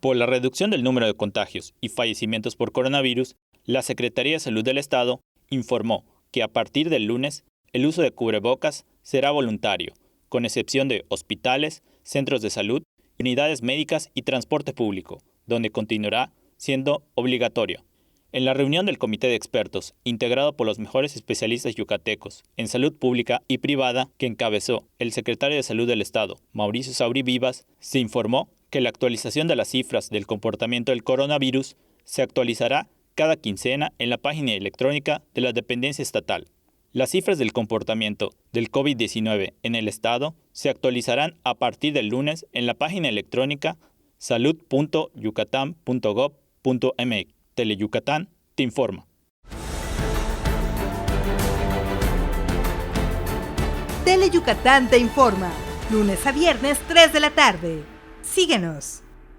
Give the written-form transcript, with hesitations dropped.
Por la reducción del número de contagios y fallecimientos por coronavirus, la Secretaría de Salud del Estado informó que a partir del lunes el uso de cubrebocas será voluntario, con excepción de hospitales, centros de salud, unidades médicas y transporte público, donde continuará siendo obligatorio. En la reunión del Comité de Expertos, integrado por los mejores especialistas yucatecos en salud pública y privada que encabezó el secretario de Salud del Estado, Mauricio Sauri Vivas, se informó que la actualización de las cifras del comportamiento del coronavirus se actualizará cada quincena en la página electrónica de la dependencia estatal. Las cifras del comportamiento del COVID-19 en el estado se actualizarán a partir del lunes en la página electrónica salud.yucatán.gov.mx. Teleyucatán te informa. Teleyucatán te informa, lunes a viernes 3 de la tarde. Síguenos.